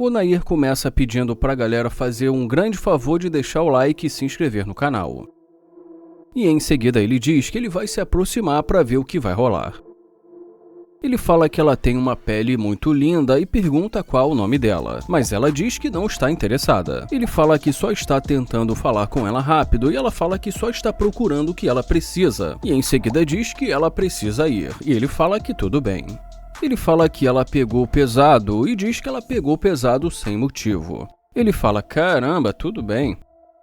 O Nair começa pedindo pra galera fazer um grande favor de deixar o like e se inscrever no canal. E em seguida ele diz que ele vai se aproximar para ver o que vai rolar. Ele fala que ela tem uma pele muito linda e pergunta qual o nome dela, mas ela diz que não está interessada. Ele fala que só está tentando falar com ela rápido e ela fala que só está procurando o que ela precisa. E em seguida diz que ela precisa ir, e ele fala que tudo bem. Ele fala que ela pegou pesado e diz que ela pegou pesado sem motivo. Ele fala, caramba, tudo bem.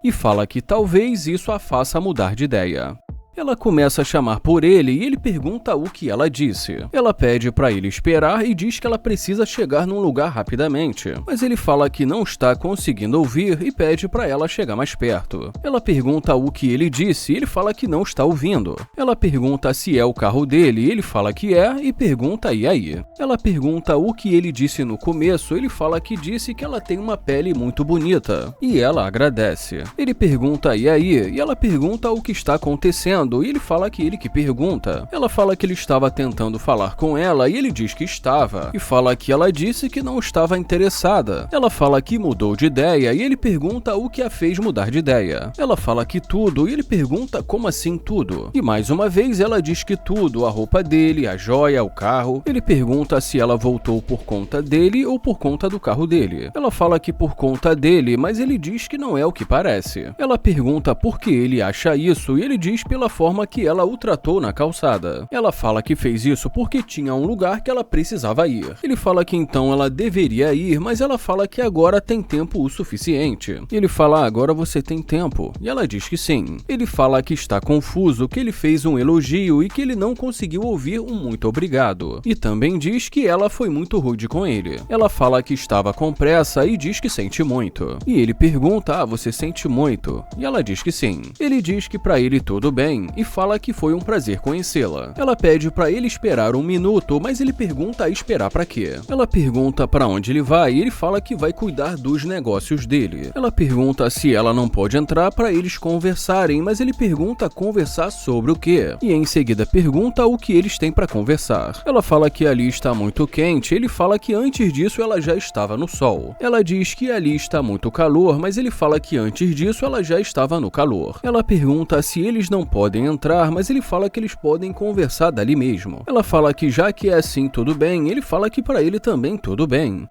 E fala que talvez isso a faça mudar de ideia. Ela começa a chamar por ele e ele pergunta o que ela disse. Ela pede para ele esperar e diz que ela precisa chegar num lugar rapidamente, mas ele fala que não está conseguindo ouvir e pede para ela chegar mais perto. Ela pergunta o que ele disse e ele fala que não está ouvindo. Ela pergunta se é o carro dele e ele fala que é e pergunta e aí. Ela pergunta o que ele disse no começo, ele fala que disse que ela tem uma pele muito bonita e ela agradece. Ele pergunta e aí e ela pergunta o que está acontecendo. E ele fala que ele que pergunta. Ela fala que ele estava tentando falar com ela e ele diz que estava. E fala que ela disse que não estava interessada. Ela fala que mudou de ideia e ele pergunta o que a fez mudar de ideia. Ela fala que tudo e ele pergunta como assim tudo. E mais uma vez ela diz que tudo, a roupa dele, a joia, o carro. Ele pergunta se ela voltou por conta dele ou por conta do carro dele. Ela fala que por conta dele, mas ele diz que não é o que parece. Ela pergunta por que ele acha isso e ele diz pela forma que ela o tratou na calçada. Ela fala que fez isso porque tinha um lugar que ela precisava ir. Ele fala que então ela deveria ir, mas ela fala que agora tem tempo o suficiente. Ele fala, agora você tem tempo. E ela diz que sim. Ele fala que está confuso, que ele fez um elogio e que ele não conseguiu ouvir um muito obrigado. E também diz que ela foi muito rude com ele. Ela fala que estava com pressa e diz que sente muito. E ele pergunta, você sente muito? E ela diz que sim. Ele diz que pra ele tudo bem e fala que foi um prazer conhecê-la. Ela pede pra ele esperar um minuto, mas ele pergunta a esperar pra quê? Ela pergunta pra onde ele vai e ele fala que vai cuidar dos negócios dele. Ela pergunta se ela não pode entrar pra eles conversarem, mas ele pergunta conversar sobre o quê? E em seguida pergunta o que eles têm pra conversar. Ela fala que ali está muito quente, ele fala que antes disso ela já estava no sol. Ela diz que ali está muito calor, mas ele fala que antes disso ela já estava no calor. Ela pergunta se eles não podem entrar, mas ele fala que eles podem conversar dali mesmo. Ela fala que já que é assim tudo bem, ele fala que pra ele também tudo bem.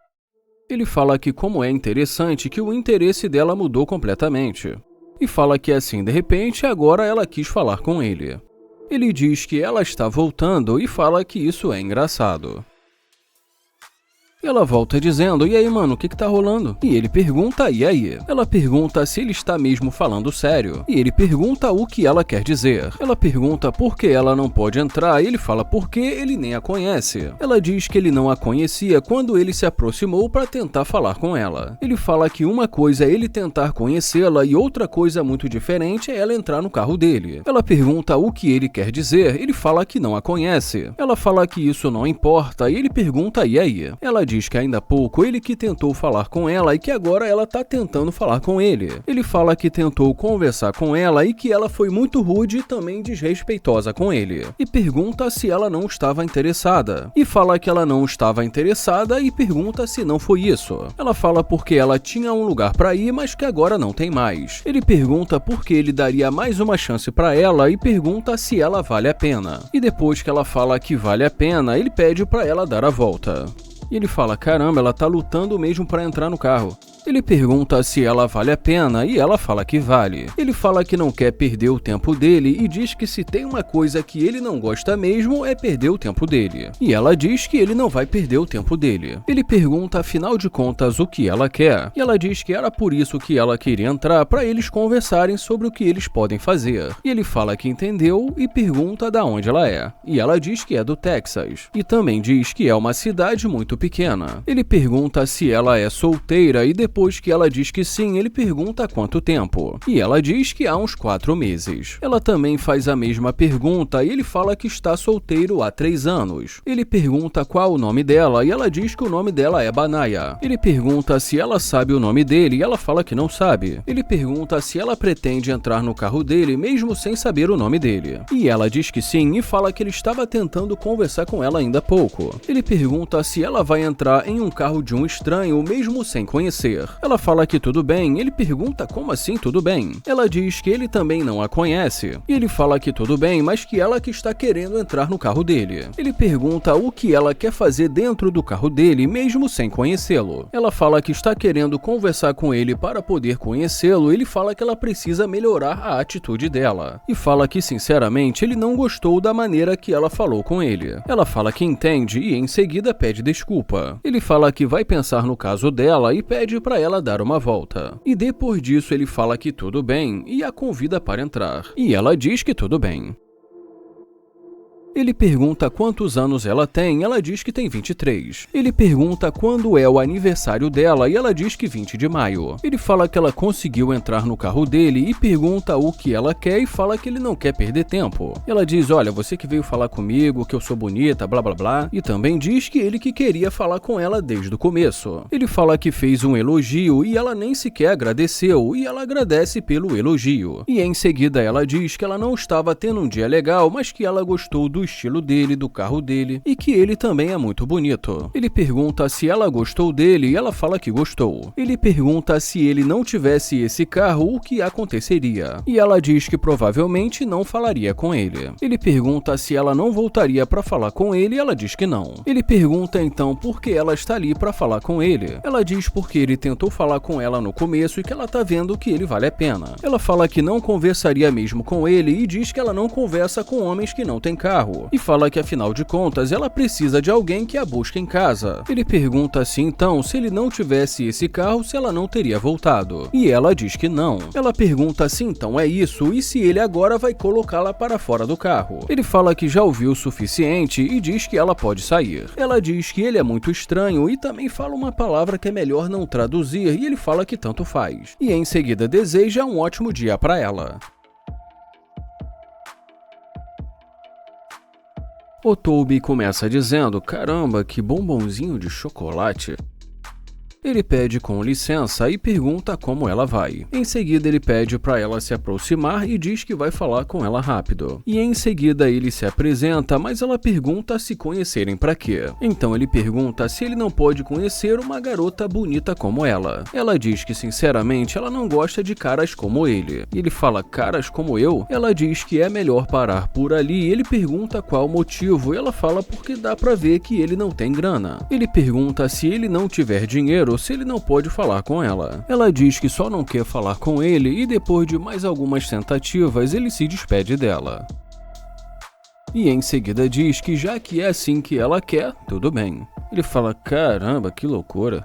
Ele fala que como é interessante que o interesse dela mudou completamente. E fala que assim de repente agora ela quis falar com ele. Ele diz que ela está voltando e fala que isso é engraçado. Ela volta dizendo, e aí mano, o que tá rolando? E ele pergunta, e aí? Ela pergunta se ele está mesmo falando sério. E ele pergunta o que ela quer dizer. Ela pergunta por que ela não pode entrar e ele fala porque ele nem a conhece. Ela diz que ele não a conhecia quando ele se aproximou para tentar falar com ela. Ele fala que uma coisa é ele tentar conhecê-la e outra coisa muito diferente é ela entrar no carro dele. Ela pergunta o que ele quer dizer, ele fala que não a conhece. Ela fala que isso não importa e ele pergunta, e aí? Ela diz que ainda há pouco ele que tentou falar com ela e que agora ela tá tentando falar com ele. Ele fala que tentou conversar com ela e que ela foi muito rude e também desrespeitosa com ele. E pergunta se ela não estava interessada. E fala que ela não estava interessada e pergunta se não foi isso. Ela fala porque ela tinha um lugar pra ir, mas que agora não tem mais. Ele pergunta por que ele daria mais uma chance pra ela e pergunta se ela vale a pena. E depois que ela fala que vale a pena, ele pede pra ela dar a volta. E ele fala, caramba, ela tá lutando mesmo pra entrar no carro. Ele pergunta se ela vale a pena e ela fala que vale. Ele fala que não quer perder o tempo dele e diz que se tem uma coisa que ele não gosta mesmo é perder o tempo dele. E ela diz que ele não vai perder o tempo dele. Ele pergunta afinal de contas o que ela quer. E ela diz que era por isso que ela queria entrar para eles conversarem sobre o que eles podem fazer. E ele fala que entendeu e pergunta da onde ela é. E ela diz que é do Texas. E também diz que é uma cidade muito pequena. Ele pergunta se ela é solteira e depois depois que ela diz que sim, ele pergunta há quanto tempo. E ela diz que há uns 4 meses. Ela também faz a mesma pergunta e ele fala que está solteiro há 3 anos. Ele pergunta qual o nome dela e ela diz que o nome dela é Banaya. Ele pergunta se ela sabe o nome dele e ela fala que não sabe. Ele pergunta se ela pretende entrar no carro dele mesmo sem saber o nome dele. E ela diz que sim e fala que ele estava tentando conversar com ela ainda há pouco. Ele pergunta se ela vai entrar em um carro de um estranho mesmo sem conhecer. Ela fala que tudo bem. Ele pergunta como assim tudo bem? Ela diz que ele também não a conhece. E ele fala que tudo bem, mas que ela que está querendo entrar no carro dele. Ele pergunta o que ela quer fazer dentro do carro dele mesmo sem conhecê-lo. Ela fala que está querendo conversar com ele para poder conhecê-lo. Ele fala que ela precisa melhorar a atitude dela. E fala que sinceramente ele não gostou da maneira que ela falou com ele. Ela fala que entende e em seguida pede desculpa. Ele fala que vai pensar no caso dela e pede para ela dar uma volta. E depois disso ele fala que tudo bem e a convida para entrar. E ela diz que tudo bem. Ele pergunta quantos anos ela tem, ela diz que tem 23. Ele pergunta quando é o aniversário dela e ela diz que 20 de maio. Ele fala que ela conseguiu entrar no carro dele e pergunta o que ela quer e fala que ele não quer perder tempo. Ela diz, olha, você que veio falar comigo, que eu sou bonita, blá blá blá. E também diz que ele que queria falar com ela desde o começo. Ele fala que fez um elogio e ela nem sequer agradeceu e ela agradece pelo elogio. E em seguida ela diz que ela não estava tendo um dia legal, mas que ela gostou do estilo dele, do carro dele e que ele também é muito bonito. Ele pergunta se ela gostou dele e ela fala que gostou. Ele pergunta se ele não tivesse esse carro, o que aconteceria. E ela diz que provavelmente não falaria com ele. Ele pergunta se ela não voltaria para falar com ele e ela diz que não. Ele pergunta então por que ela está ali para falar com ele. Ela diz porque ele tentou falar com ela no começo e que ela tá vendo que ele vale a pena. Ela fala que não conversaria mesmo com ele e diz que ela não conversa com homens que não têm carro. E fala que afinal de contas ela precisa de alguém que a busque em casa. Ele pergunta assim então se ele não tivesse esse carro, se ela não teria voltado. E ela diz que não. Ela pergunta assim então é isso e se ele agora vai colocá-la para fora do carro. Ele fala que já ouviu o suficiente e diz que ela pode sair. Ela diz que ele é muito estranho e também fala uma palavra que é melhor não traduzir e ele fala que tanto faz. E em seguida deseja um ótimo dia para ela. O Toby começa dizendo, caramba, que bombonzinho de chocolate. Ele pede com licença e pergunta como ela vai. Em seguida ele pede para ela se aproximar e diz que vai falar com ela rápido. E em seguida ele se apresenta, mas ela pergunta se conhecerem para quê. Então ele pergunta se ele não pode conhecer uma garota bonita como ela. Ela diz que sinceramente ela não gosta de caras como ele. Ele fala, caras como eu? Ela diz que é melhor parar por ali. Ele pergunta qual o motivo e ela fala porque dá pra ver que ele não tem grana. Ele pergunta se ele não tiver dinheiro, se ele não pode falar com ela. Ela diz que só não quer falar com ele e depois de mais algumas tentativas ele se despede dela. E em seguida diz que já que é assim que ela quer, tudo bem. Ele fala, caramba, que loucura.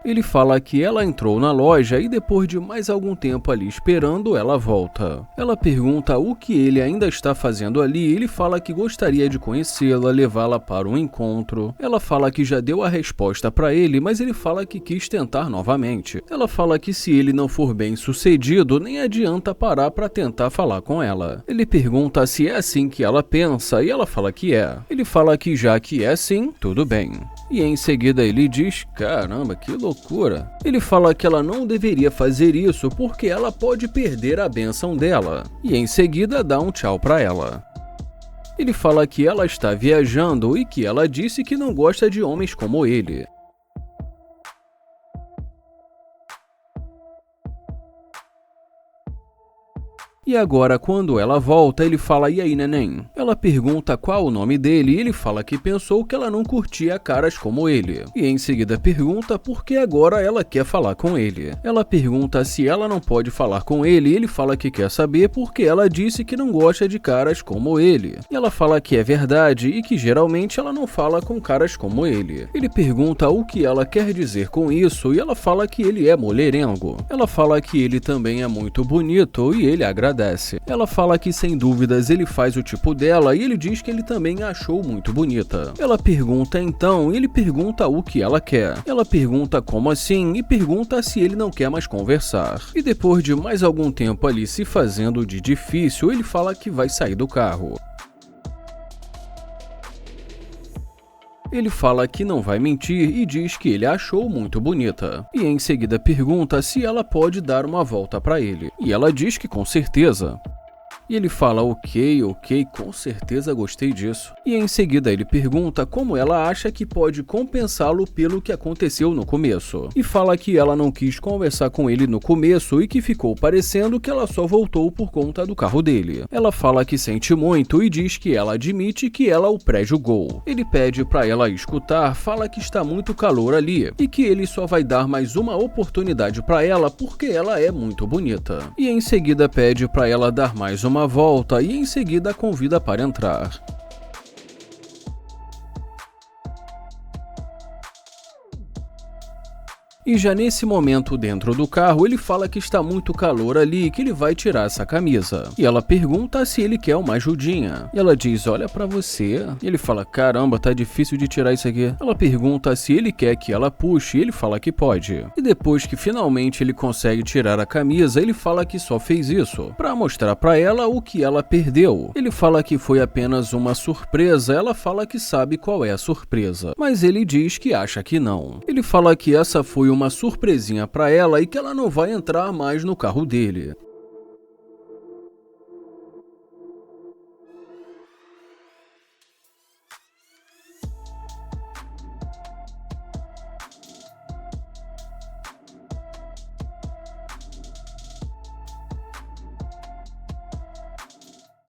Ele fala que ela entrou na loja e depois de mais algum tempo ali esperando, ela volta. Ela pergunta o que ele ainda está fazendo ali e ele fala que gostaria de conhecê-la, levá-la para um encontro. Ela fala que já deu a resposta para ele, mas ele fala que quis tentar novamente. Ela fala que se ele não for bem sucedido, nem adianta parar para tentar falar com ela. Ele pergunta se é assim que ela pensa e ela fala que é. Ele fala que já que é assim, tudo bem. E em seguida ele diz, caramba, que loucura. Ele fala que ela não deveria fazer isso porque ela pode perder a bênção dela. E em seguida dá um tchau pra ela. Ele fala que ela está viajando e que ela disse que não gosta de homens como ele. E agora, quando ela volta, ele fala, e aí, neném? Ela pergunta qual o nome dele e ele fala que pensou que ela não curtia caras como ele. E em seguida pergunta por que agora ela quer falar com ele. Ela pergunta se ela não pode falar com ele e ele fala que quer saber porque ela disse que não gosta de caras como ele. Ela fala que é verdade e que geralmente ela não fala com caras como ele. Ele pergunta o que ela quer dizer com isso e ela fala que ele é mulherengo. Ela fala que ele também é muito bonito e ele agradece. agradece. Ela fala que sem dúvidas ele faz o tipo dela e ele diz que ele também a achou muito bonita. Ela pergunta então e ele pergunta o que ela quer. Ela pergunta como assim e pergunta se ele não quer mais conversar. E depois de mais algum tempo ali se fazendo de difícil, ele fala que vai sair do carro. Ele fala que não vai mentir e diz que ele a achou muito bonita. E em seguida pergunta se ela pode dar uma volta para ele. E ela diz que com certeza. E ele fala, ok, com certeza gostei disso. E em seguida ele pergunta como ela acha que pode compensá-lo pelo que aconteceu no começo. E fala que ela não quis conversar com ele no começo e que ficou parecendo que ela só voltou por conta do carro dele. Ela fala que sente muito e diz que ela admite que ela o pré-julgou. Ele pede para ela escutar, fala que está muito calor ali e que ele só vai dar mais uma oportunidade para ela porque ela é muito bonita. E em seguida pede para ela dar mais uma volta e em seguida a convida para entrar. E já nesse momento dentro do carro, ele fala que está muito calor ali e que ele vai tirar essa camisa. E ela pergunta se ele quer uma ajudinha. E ela diz, olha pra você. E ele fala, caramba, tá difícil de tirar isso aqui. Ela pergunta se ele quer que ela puxe e ele fala que pode. E depois que finalmente ele consegue tirar a camisa, ele fala que só fez isso pra mostrar pra ela o que ela perdeu. Ele fala que foi apenas uma surpresa, ela fala que sabe qual é a surpresa. Mas ele diz que acha que não. Ele fala que essa foi uma surpresinha pra ela e que ela não vai entrar mais no carro dele.